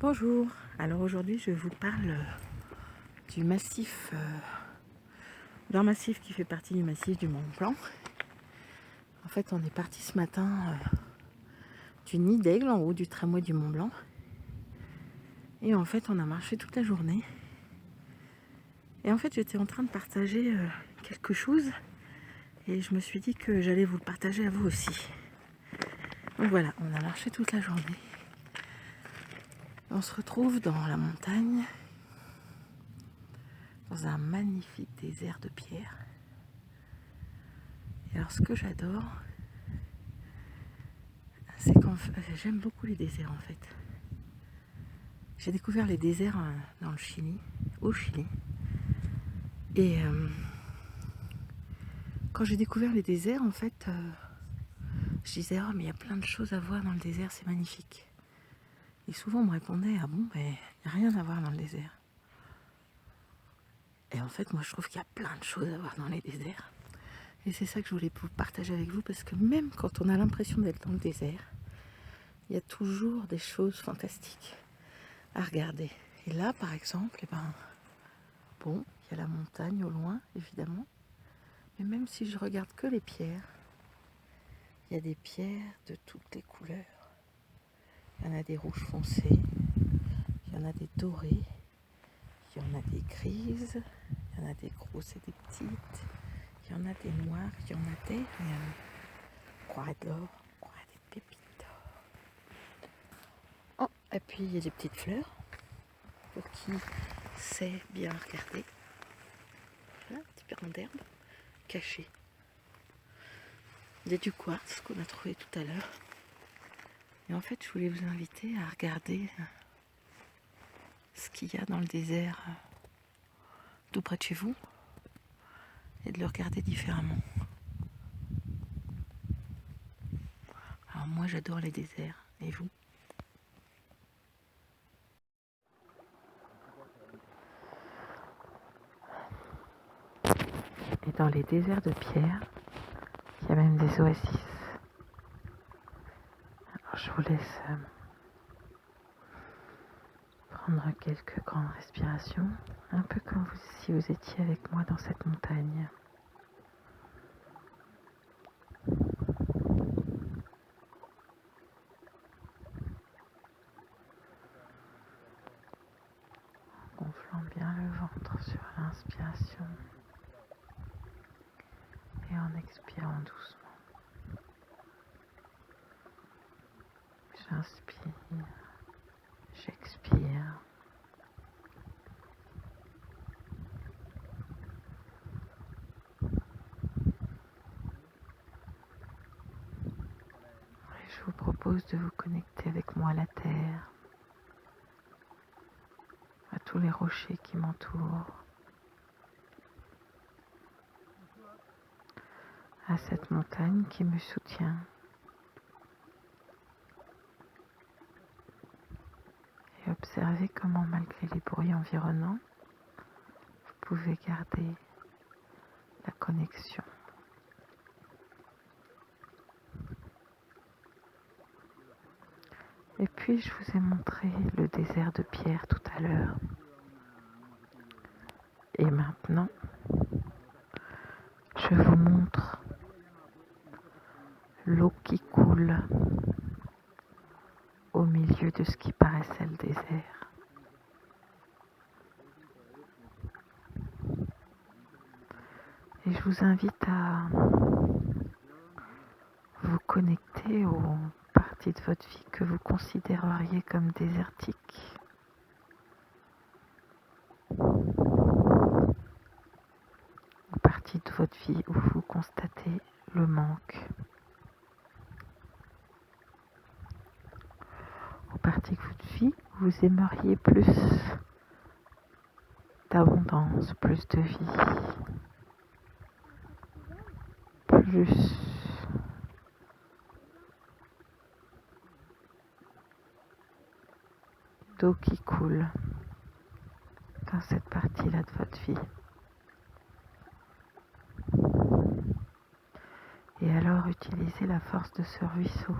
Bonjour, alors aujourd'hui je vous parle du massif, d'un massif qui fait partie du massif du Mont Blanc. En fait on est parti ce matin du Nid d'Aigle en haut du tramway du Mont Blanc. Et en fait on a marché toute la journée. Et en fait j'étais en train de partager quelque chose et je me suis dit que j'allais vous le partager à vous aussi. Donc voilà, on a marché toute la journée. On se retrouve dans la montagne, dans un magnifique désert de pierre. Et alors ce que j'adore, c'est qu'en fait, j'aime beaucoup les déserts en fait. J'ai découvert les déserts dans le Chili, au Chili. Et quand j'ai découvert les déserts, en fait, je disais, oh mais il y a plein de choses à voir dans le désert, c'est magnifique. Et souvent on me répondait, ah bon, mais il n'y a rien à voir dans le désert. Et en fait, moi je trouve qu'il y a plein de choses à voir dans les déserts. Et c'est ça que je voulais vous partager avec vous, parce que même quand on a l'impression d'être dans le désert, il y a toujours des choses fantastiques à regarder. Et là, par exemple, bon, il y a la montagne au loin, évidemment. Mais même si je regarde que les pierres, il y a des pierres de toutes les couleurs. Il y en a des rouges foncés, il y en a des dorées, il y en a des grises, il y en a des grosses et des petites, il y en a des noires, il y en a des... On croirait de l'or, on croirait des pépites d'or. Oh, et puis il y a des petites fleurs, pour qui sait bien regarder. Voilà, un petit peu d'herbe cachée. Il y a du quartz qu'on a trouvé tout à l'heure. Et en fait, je voulais vous inviter à regarder ce qu'il y a dans le désert tout près de chez vous et de le regarder différemment. Alors moi, j'adore les déserts. Et vous? Et dans les déserts de pierre, il y a même des oasis. Alors je vous laisse prendre quelques grandes respirations, un peu comme si vous étiez avec moi dans cette montagne. Gonflant bien le ventre sur l'inspiration et en expirant doucement. J'inspire, j'expire. Et je vous propose de vous connecter avec moi à la terre, à tous les rochers qui m'entourent, à cette montagne qui me soutient. Et observez comment, malgré les bruits environnants, vous pouvez garder la connexion. Et puis je vous ai montré le désert de pierre tout à l'heure. Et maintenant, je vous montre l'eau qui coule au milieu de ce qui paraissait le désert. Et je vous invite à vous connecter aux parties de votre vie que vous considéreriez comme désertiques. Aux parties de votre vie où vous constatez le manque. Aux parties de votre vie où vous aimeriez plus d'abondance, plus de vie, plus d'eau qui coule dans cette partie-là de votre vie. Et alors utilisez la force de ce ruisseau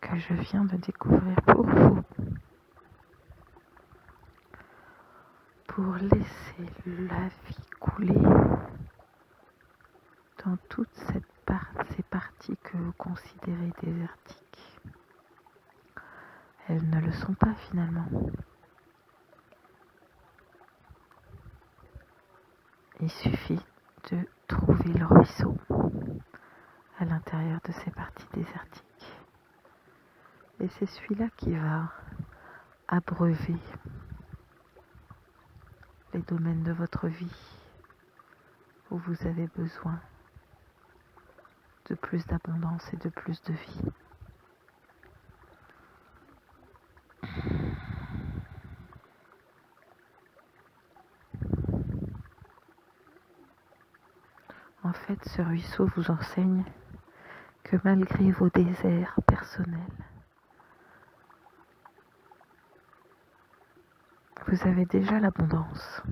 que que je viens de découvrir pour vous. Pour laisser la vie couler dans toutes ces parties que vous considérez désertiques. Elles ne le sont pas finalement. Il suffit de trouver le ruisseau à l'intérieur de ces parties désertiques. Et c'est celui-là qui va abreuver les domaines de votre vie où vous avez besoin de plus d'abondance et de plus de vie. En fait, ce ruisseau vous enseigne que malgré vos déserts personnels, vous avez déjà l'abondance.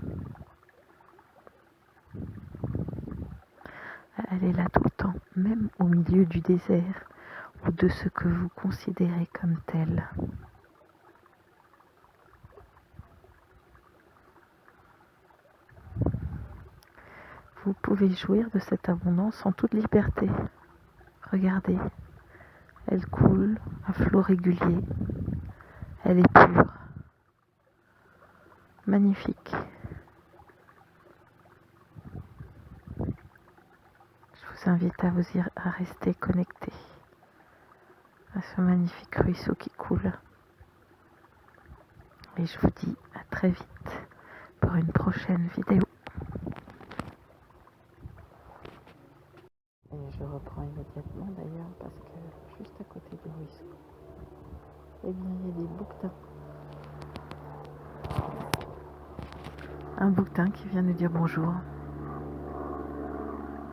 Elle est là tout le temps, même au milieu du désert ou de ce que vous considérez comme tel. Vous pouvez jouir de cette abondance en toute liberté. Regardez, elle coule à flot régulier. Elle est pure. Magnifique. Je vous invite à rester connecté à ce magnifique ruisseau qui coule. Et je vous dis à très vite pour une prochaine vidéo. Et je reprends immédiatement d'ailleurs parce que juste à côté du ruisseau, eh bien il y a des bouquetins. Un bouquetin qui vient nous dire bonjour.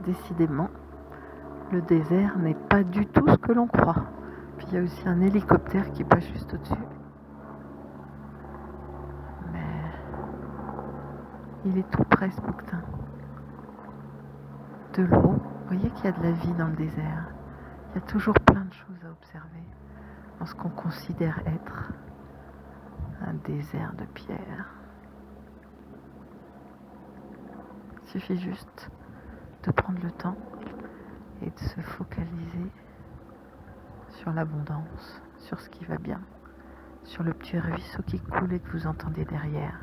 Décidément, le désert n'est pas du tout ce que l'on croit. Puis il y a aussi un hélicoptère qui passe juste au-dessus. Mais il est tout près ce bouquetin. De l'eau, vous voyez qu'il y a de la vie dans le désert. Il y a toujours plein de choses à observer dans ce qu'on considère être un désert de pierre. Il suffit juste de prendre le temps et de se focaliser sur l'abondance, sur ce qui va bien, sur le petit ruisseau qui coule et que vous entendez derrière.